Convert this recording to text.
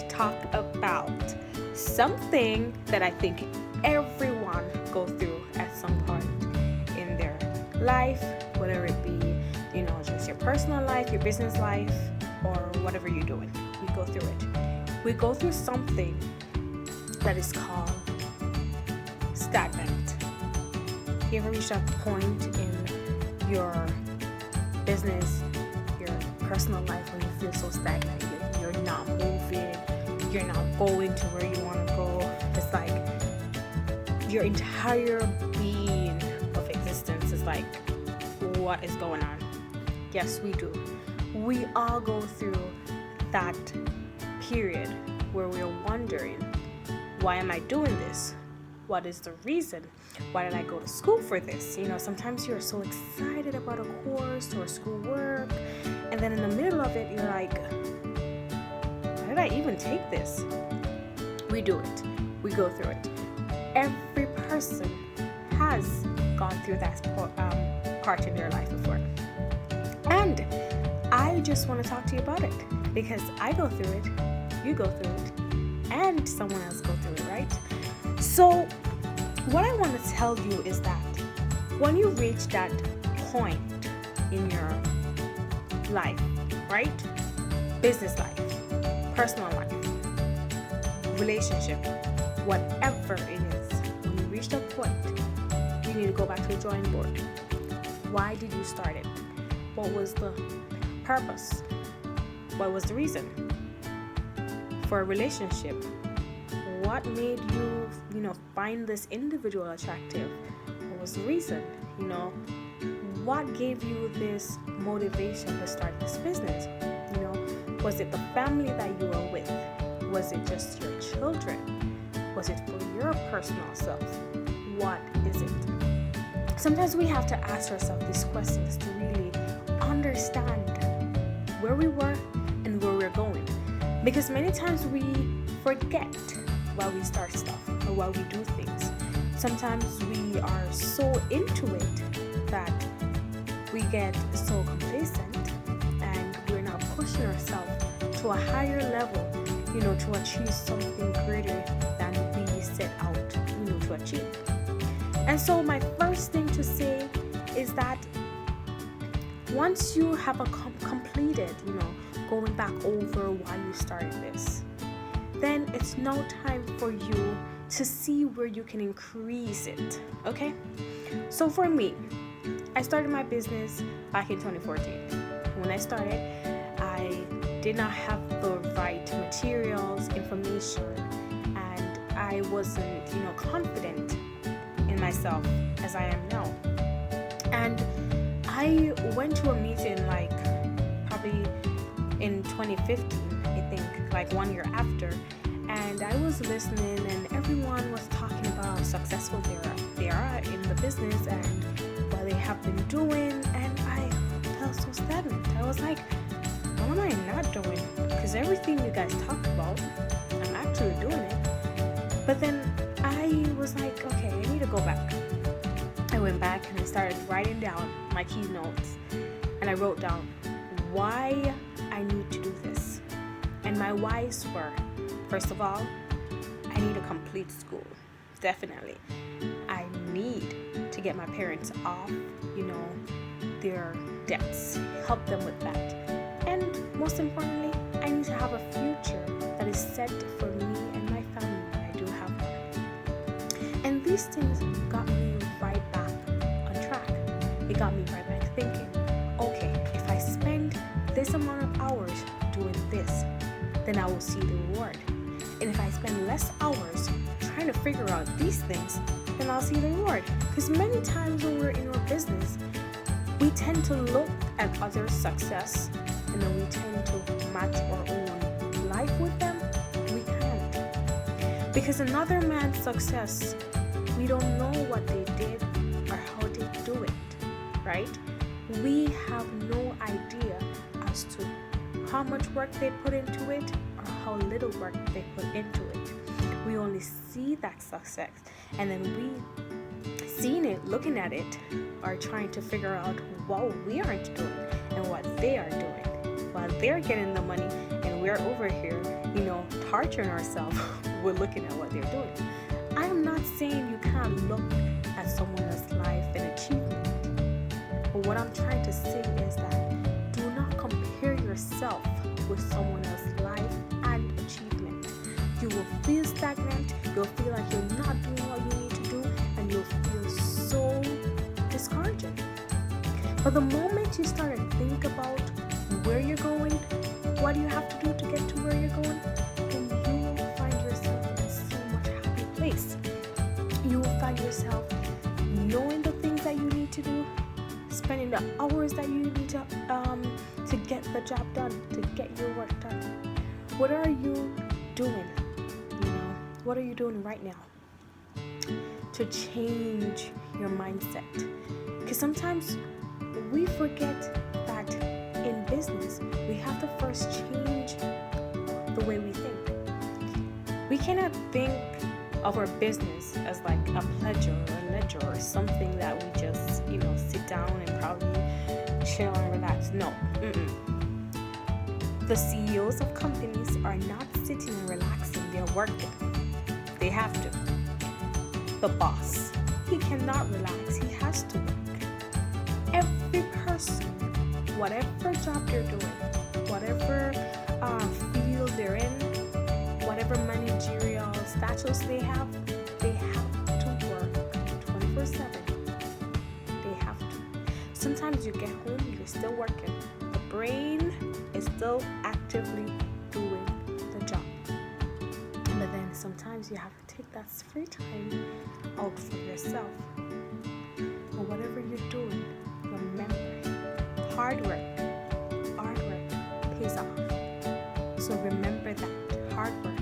to talk about something that I think everyone goes through at some point in their life, whether it be, just your personal life, your business life, or whatever you're doing. We go through it. We go through something that is called stagnant. You ever reached a point in your business, your personal life, where you feel so stagnant? You're not moving, you're not going to where you want to go. It's like your entire being of existence is like, what is going on? Yes, we do. We all go through that period where we're wondering, why am I doing this? What is the reason? Why did I go to school for this? Sometimes you're so excited about a course or schoolwork, and then in the middle of it, you're like, why did I even take this? We do it. We go through it. Every person has gone through that part in their life before. And I just want to talk to you about it, because I go through it, you go through it, and someone else go through it, right? So what I want to tell you is that when you reach that point in your life, right? Business life, personal life, relationship, whatever it is, when you reach that point, you need to go back to the drawing board. Why did you start it? What was the purpose? What was the reason for a relationship? What made you, find this individual attractive? What was the reason? What gave you this motivation to start this business? Was it the family that you were with? Was it just your children? Was it for your personal self? What is it? Sometimes we have to ask ourselves these questions to really understand where we were and where we're going. Because many times we forget why we start stuff or why we do things. Sometimes we are so into it that we get so complacent and we're not pushing ourselves to a higher level, to achieve something greater than we set out, to achieve. And so my first thing to say is that once you have completed, going back over why you started this, then it's now time for you to see where you can increase it, okay? So for me, I started my business back in 2014. When I started, I did not have the right materials, information, and I wasn't, confident in myself as I am now. And I went to a meeting probably in 2015, I think, 1 year after, and I was listening and everyone was talking about how successful they are in the business and what they have been doing, and I felt so stagnant. I was like, what am I not doing? Because everything you guys talk about, I'm actually doing it. But then I was like, okay, I need to go back. I went back and I started writing down my keynotes, and I wrote down why I need to do this. And my whys were, first of all, I need to complete school. Definitely. I need to get my parents off, their debts, help them with that. And most importantly, I need to have a future that is set for me and my family when I do have one. And these things got me right back on track. It got me right back thinking, okay, if I spend this amount of hours doing this, then I will see the reward. And if I spend less hours trying to figure out these things, then I'll see the reward. Because many times when we're in our business, we tend to look at others' success and then we tend to match our own life with them. We can't. Because another man's success, we don't know what they did or how they do it, right? We have no idea as to how much work they put into it or how little work they put into it. We only see that success, and then we, seeing it, looking at it, are trying to figure out what we aren't doing and what they are doing. While they're getting the money and and we're over here, torturing ourselves with looking at what they're doing. I am not saying you can't look at someone else's life and achievement, but what I'm trying to say is that do not compare yourself with someone else's life and achievement. You will feel stagnant, you'll feel like you're not doing what you need to do, and you'll feel so discouraging. But the moment you start to think about where you're going, what you have to do to get to where you're going, then you will find yourself in so much happy place. You will find yourself knowing the things that you need to do, spending the hours that you need to get the job done, to get your work done. What are you doing? What are you doing right now to change your mindset? Because sometimes we forget that in business, we have to first change the way we think. We cannot think of our business as like a pleasure or a ledger or something that we just, sit down and probably chill and relax. No. The CEOs of companies are not sitting and relaxing. They're working. They have to. The boss, he cannot relax. He has to work. Every person, whatever job they're doing, whatever field they're in, whatever managerial status they have to work 24/7. They have to. Sometimes you get home, you're still working. The brain is still actively doing the job. But then sometimes you have to take that free time out for yourself. But whatever you're doing, remember, hard work pays off. So remember that hard work